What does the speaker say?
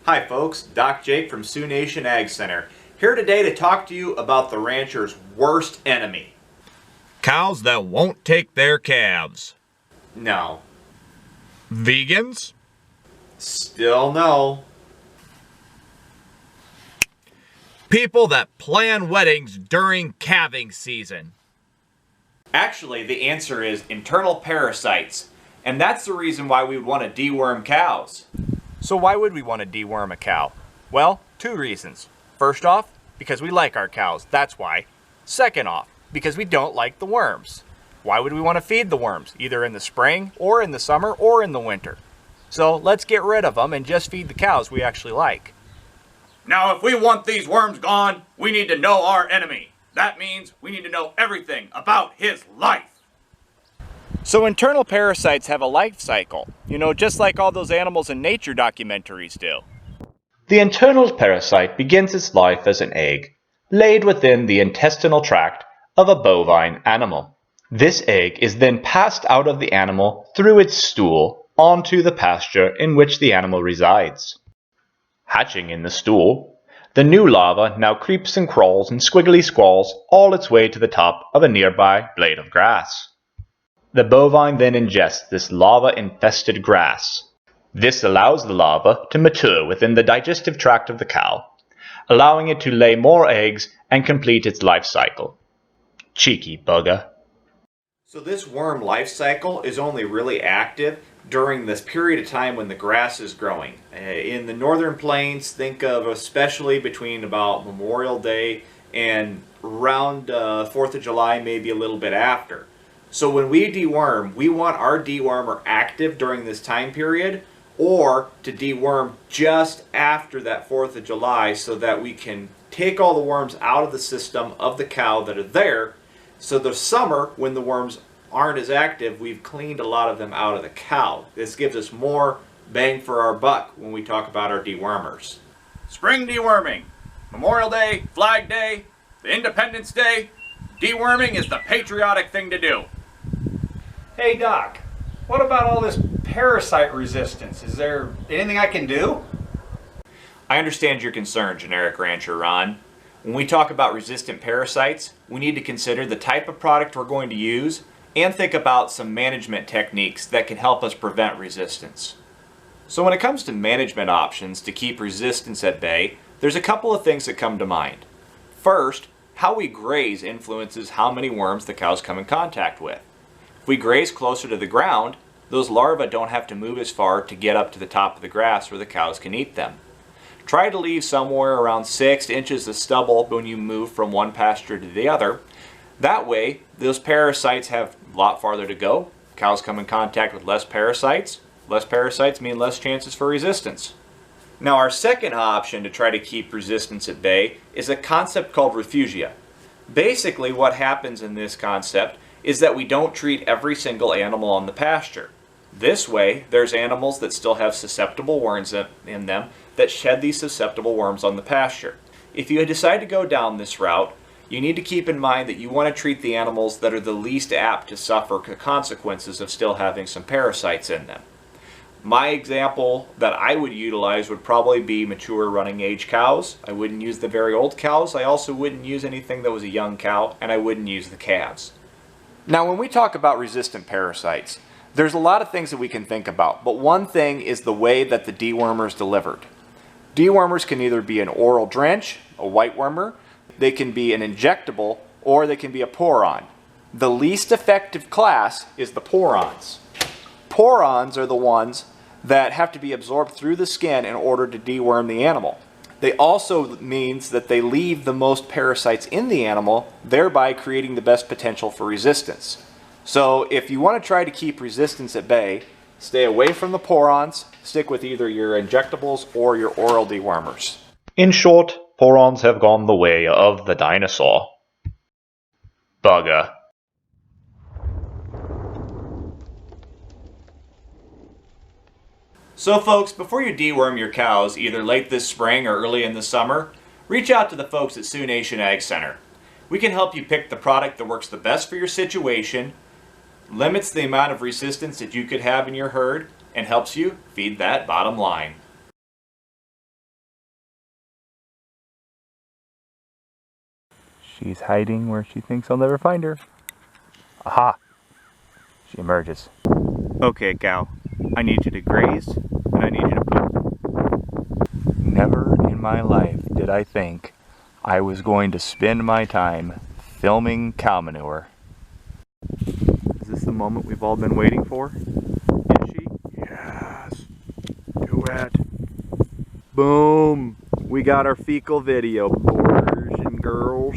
Hi folks, Doc Jake from Sioux Nation Ag Center, here today to talk to you about the rancher's worst enemy. Cows that won't take their calves. No. Vegans? Still no. People that plan weddings during calving season. Actually, the answer is internal parasites, and that's the reason why we would want to deworm cows. So why would we want to deworm a cow? Well, two reasons. First off, because we like our cows, that's why. Second off, because we don't like the worms. Why would we want to feed the worms, either in the spring, or in the summer, or in the winter? So let's get rid of them and just feed the cows we actually like. Now, if we want these worms gone, we need to know our enemy. That means we need to know everything about his life. So internal parasites have a life cycle, just like all those animals in nature documentaries do. The internal parasite begins its life as an egg, laid within the intestinal tract of a bovine animal. This egg is then passed out of the animal through its stool onto the pasture in which the animal resides. Hatching in the stool, the new larva now creeps and crawls and squiggly squalls all its way to the top of a nearby blade of grass. The bovine then ingests this larva-infested grass. This allows the larva to mature within the digestive tract of the cow, allowing it to lay more eggs and complete its life cycle. Cheeky bugger. So this worm life cycle is only really active during this period of time when the grass is growing. In the northern plains, think of especially between about Memorial Day and around 4th of July, maybe a little bit after. So when we deworm, we want our dewormer active during this time period, or to deworm just after that 4th of July so that we can take all the worms out of the system of the cow that are there. So the summer, when the worms aren't as active, we've cleaned a lot of them out of the cow. This gives us more bang for our buck when we talk about our dewormers. Spring deworming, Memorial Day, Flag Day, Independence Day, deworming is the patriotic thing to do. Hey Doc, what about all this parasite resistance? Is there anything I can do? I understand your concern, generic rancher Ron. When we talk about resistant parasites, we need to consider the type of product we're going to use and think about some management techniques that can help us prevent resistance. So when it comes to management options to keep resistance at bay, there's a couple of things that come to mind. First, how we graze influences how many worms the cows come in contact with. If we graze closer to the ground, those larvae don't have to move as far to get up to the top of the grass where the cows can eat them. Try to leave somewhere around 6 inches of stubble when you move from one pasture to the other. That way, those parasites have a lot farther to go. Cows come in contact with less parasites. Less parasites mean less chances for resistance. Now, our second option to try to keep resistance at bay is a concept called refugia. Basically, what happens in this concept is that we don't treat every single animal on the pasture. This way, there's animals that still have susceptible worms in them that shed these susceptible worms on the pasture. If you decide to go down this route, you need to keep in mind that you want to treat the animals that are the least apt to suffer consequences of still having some parasites in them. My example that I would utilize would probably be mature running age cows. I wouldn't use the very old cows. I also wouldn't use anything that was a young cow, and I wouldn't use the calves. Now, when we talk about resistant parasites, there's a lot of things that we can think about, but one thing is the way that the dewormer is delivered. Dewormers can either be an oral drench, a white wormer, they can be an injectable, or they can be a pour-on. The least effective class is the pour-ons. Pour-ons are the ones that have to be absorbed through the skin in order to deworm the animal. They also means that they leave the most parasites in the animal, thereby creating the best potential for resistance. So if you want to try to keep resistance at bay, stay away from the pour-ons, stick with either your injectables or your oral dewormers. In short, pour-ons have gone the way of the dinosaur. Bugger. So folks, before you deworm your cows, either late this spring or early in the summer, reach out to the folks at Sioux Nation Ag Center. We can help you pick the product that works the best for your situation, limits the amount of resistance that you could have in your herd, and helps you feed that bottom line. She's hiding where she thinks I'll never find her. Aha! She emerges. Okay, cow. I need you to graze, and I need you to poop. Never in my life did I think I was going to spend my time filming cow manure. Is this the moment we've all been waiting for? Is she? Yes. Do it. Boom. We got our fecal video, boys and girls.